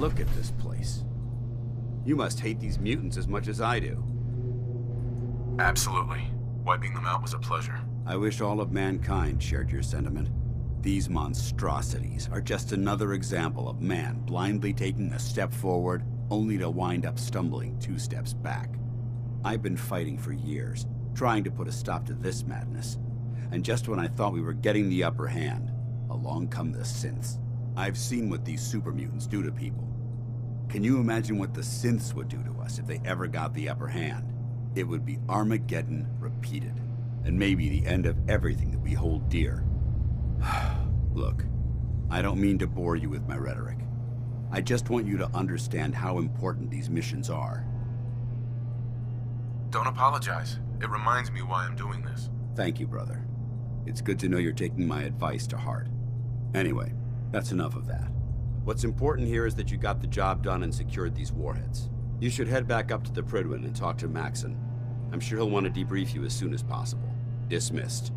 Look at this place. You must hate these mutants as much as I do. Absolutely. Wiping them out was a pleasure. I wish all of mankind shared your sentiment. These monstrosities are just another example of man blindly taking a step forward, only to wind up stumbling 2 steps back. I've been fighting for years, trying to put a stop to this madness. And just when I thought we were getting the upper hand, along come the synths. I've seen what these super mutants do to people. Can you imagine what the synths would do to us if they ever got the upper hand? It would be Armageddon repeated, and maybe the end of everything that we hold dear. Look, I don't mean to bore you with my rhetoric. I just want you to understand how important these missions are. Don't apologize. It reminds me why I'm doing this. Thank you, brother. It's good to know you're taking my advice to heart. Anyway, that's enough of that. What's important here is that you got the job done and secured these warheads. You should head back up to the Prydwen and talk to Maxon. I'm sure he'll want to debrief you as soon as possible. Dismissed.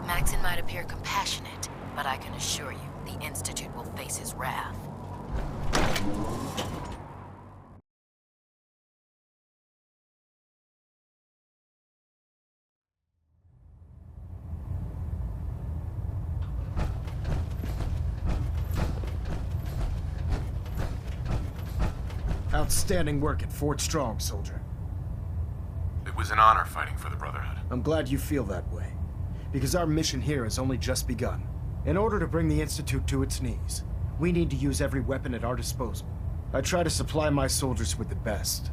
Maxon might appear compassionate, but I can assure you, the Institute will face his wrath. Outstanding work at Fort Strong, soldier. It was an honor fighting for the Brotherhood. I'm glad you feel that way, because our mission here has only just begun. In order to bring the Institute to its knees, we need to use every weapon at our disposal. I try to supply my soldiers with the best.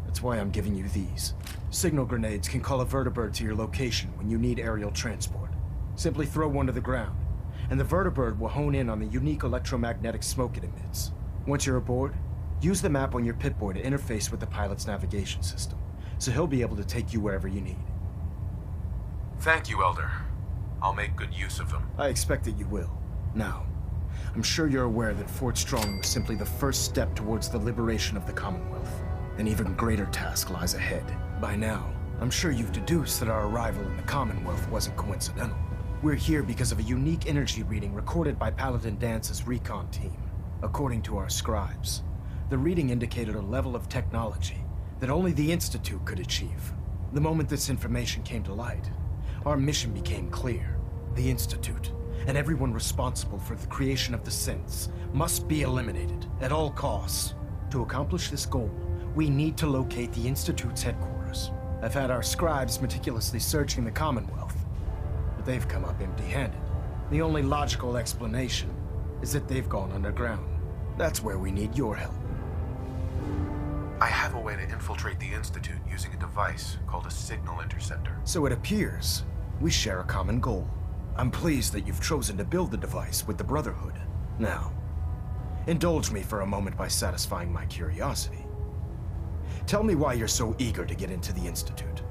That's why I'm giving you these. Signal grenades can call a vertibird to your location when you need aerial transport. Simply throw one to the ground, and the vertibird will hone in on the unique electromagnetic smoke it emits. Once you're aboard, use the map on your Pip-Boy to interface with the pilot's navigation system, so he'll be able to take you wherever you need. Thank you, Elder. I'll make good use of them. I expect that you will. Now, I'm sure you're aware that Fort Strong was simply the first step towards the liberation of the Commonwealth. An even greater task lies ahead. By now, I'm sure you've deduced that our arrival in the Commonwealth wasn't coincidental. We're here because of a unique energy reading recorded by Paladin Dance's recon team. According to our scribes, the reading indicated a level of technology that only the Institute could achieve. The moment this information came to light, our mission became clear. The Institute, and everyone responsible for the creation of the synths, must be eliminated at all costs. To accomplish this goal, we need to locate the Institute's headquarters. I've had our scribes meticulously searching the Commonwealth, but they've come up empty-handed. The only logical explanation is that they've gone underground. That's where we need your help. I have a way to infiltrate the Institute using a device called a signal interceptor. So it appears we share a common goal. I'm pleased that you've chosen to build the device with the Brotherhood. Now, indulge me for a moment by satisfying my curiosity. Tell me why you're so eager to get into the Institute.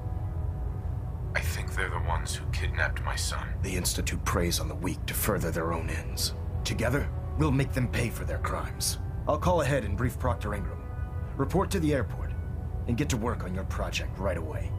I think they're the ones who kidnapped my son. The Institute preys on the weak to further their own ends. Together, we'll make them pay for their crimes. I'll call ahead and brief Proctor Ingram. Report to the airport, and get to work on your project right away.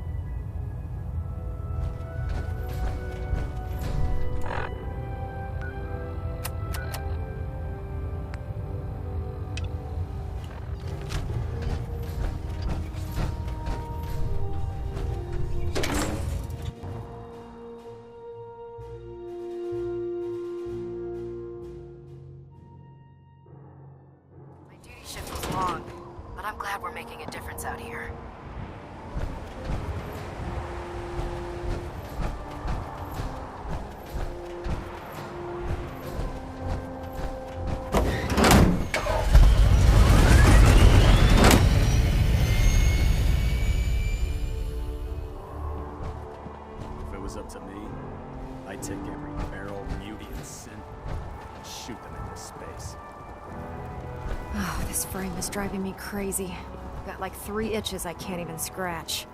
But I'm glad we're making a difference out here. If it was up to me, I'd take every barrel, beauty, and sin and shoot them into space. Oh, this frame is driving me crazy. Got like 3 itches I can't even scratch.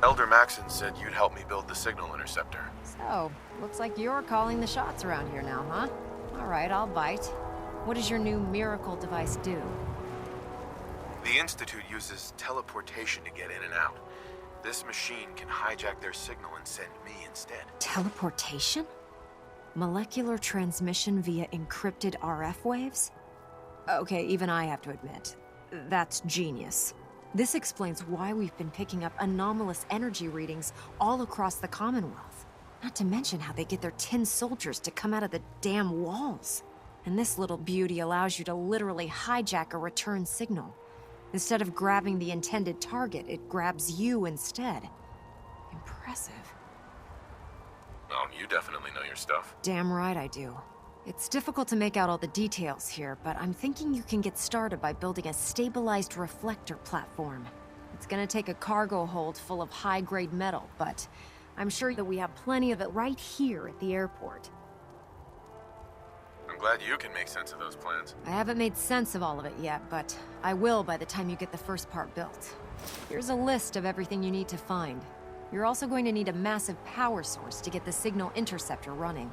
Elder Maxon said you'd help me build the signal interceptor. So, looks like you're calling the shots around here now, huh? Alright, I'll bite. What does your new miracle device do? The Institute uses teleportation to get in and out. This machine can hijack their signal and send me instead. Teleportation? Molecular transmission via encrypted RF waves? Okay, even I have to admit, that's genius. This explains why we've been picking up anomalous energy readings all across the Commonwealth. Not to mention how they get their tin soldiers to come out of the damn walls. And this little beauty allows you to literally hijack a return signal. Instead of grabbing the intended target, it grabs you instead. Impressive. Oh, you definitely know your stuff. Damn right I do. It's difficult to make out all the details here, but I'm thinking you can get started by building a stabilized reflector platform. It's gonna take a cargo hold full of high-grade metal, but I'm sure that we have plenty of it right here at the airport. I'm glad you can make sense of those plans. I haven't made sense of all of it yet, but I will by the time you get the first part built. Here's a list of everything you need to find. You're also going to need a massive power source to get the signal interceptor running.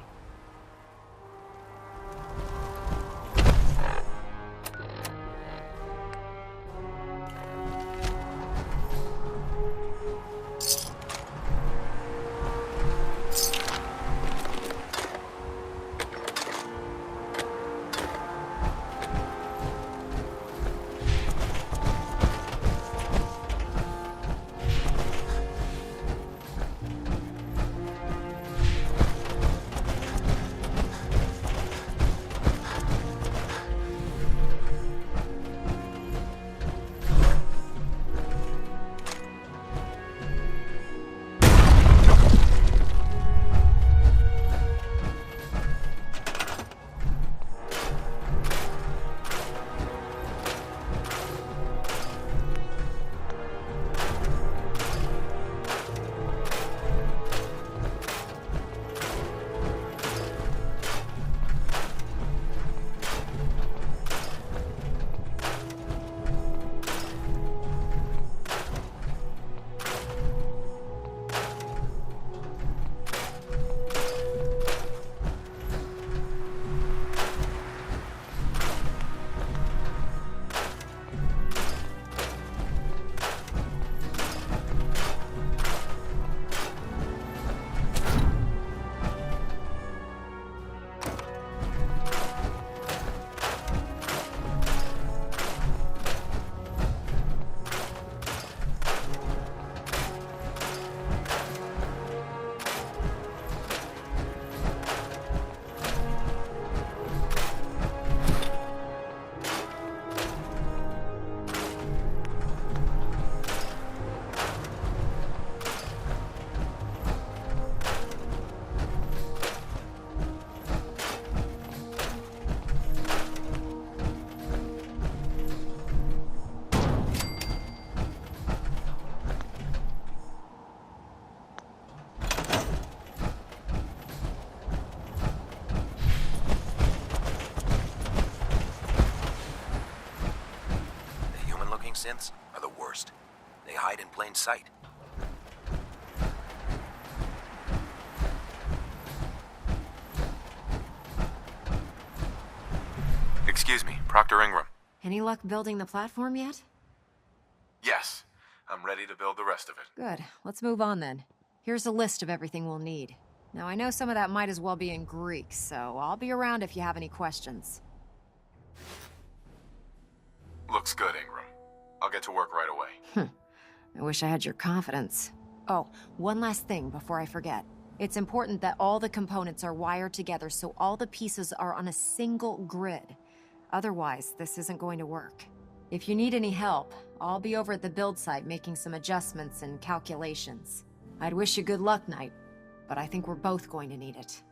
Synths are the worst. hide in plain sight. Excuse me, Proctor Ingram. Any luck building the platform yet? Yes, I'm ready to build the rest of it. Good. Let's move on then. Here's a list of everything we'll need. Now, I know some of that might as well be in Greek, so I'll be around if you have any questions. Looks good, Ingram. I'll get to work right away. I wish I had your confidence. Oh, one last thing before I forget. It's important that all the components are wired together so all the pieces are on a single grid. Otherwise, this isn't going to work. If you need any help, I'll be over at the build site making some adjustments and calculations. I'd wish you good luck, Knight, but I think we're both going to need it.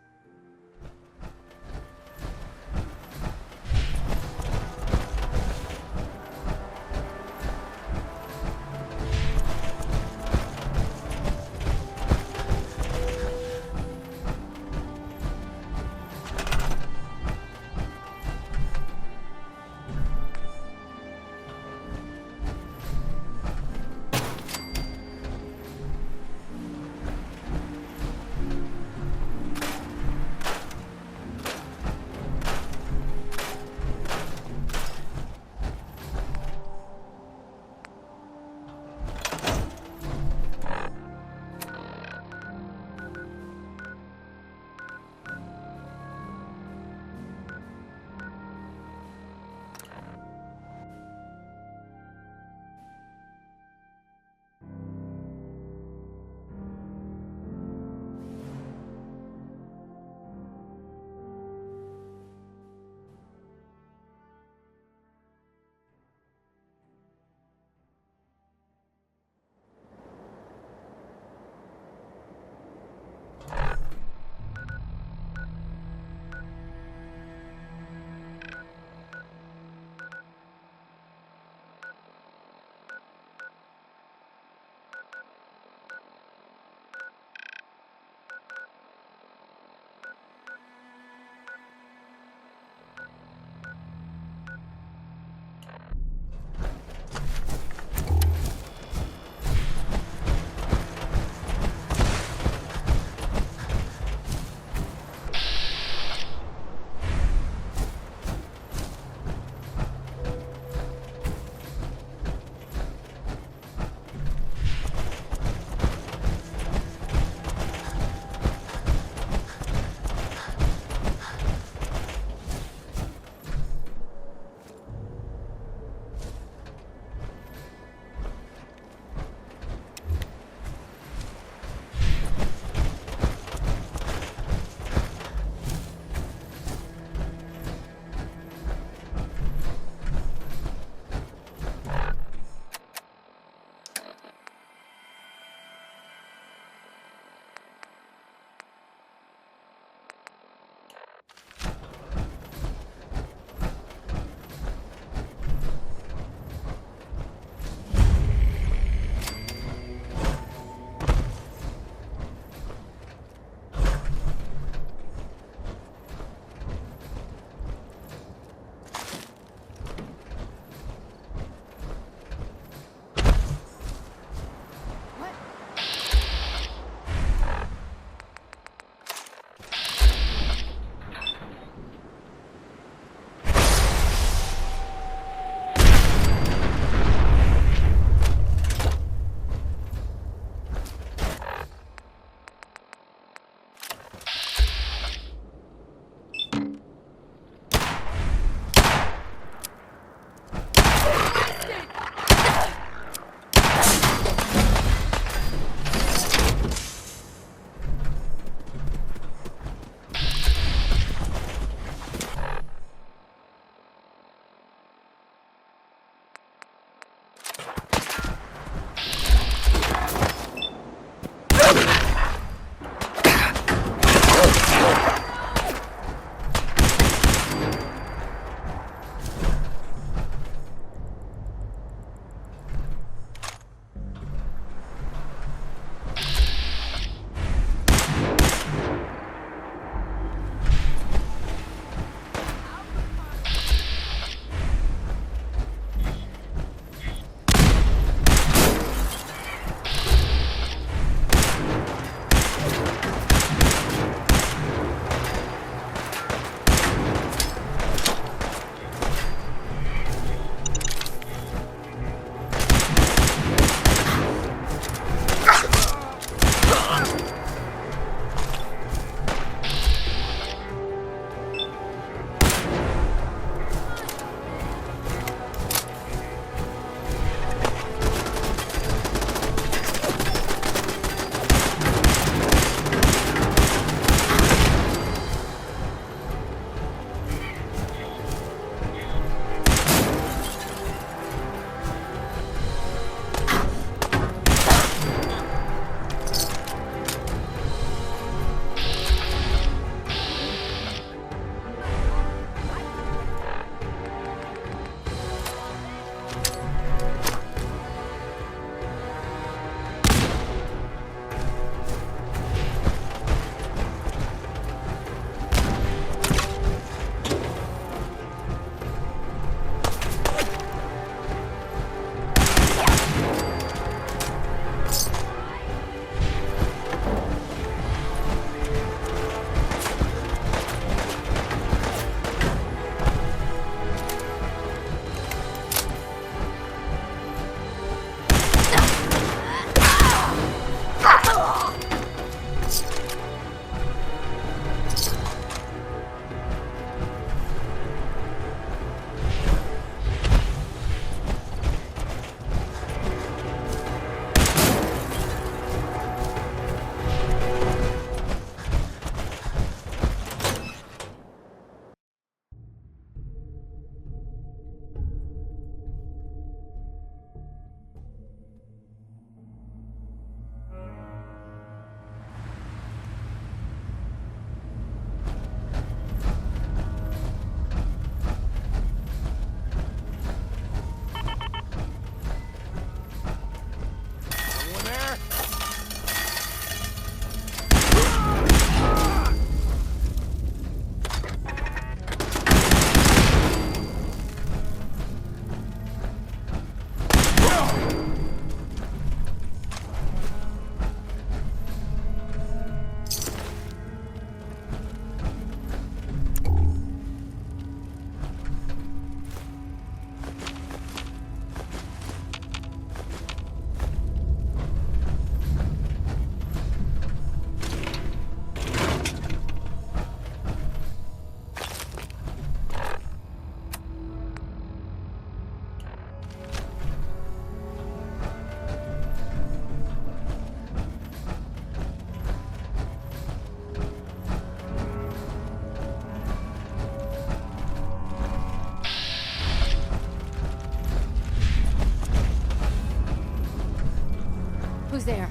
there.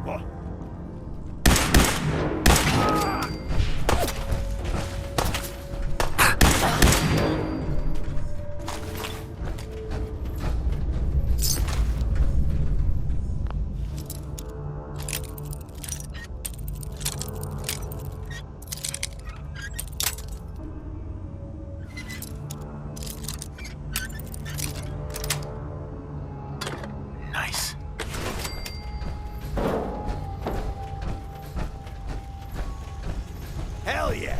What? Nice. Hell yeah!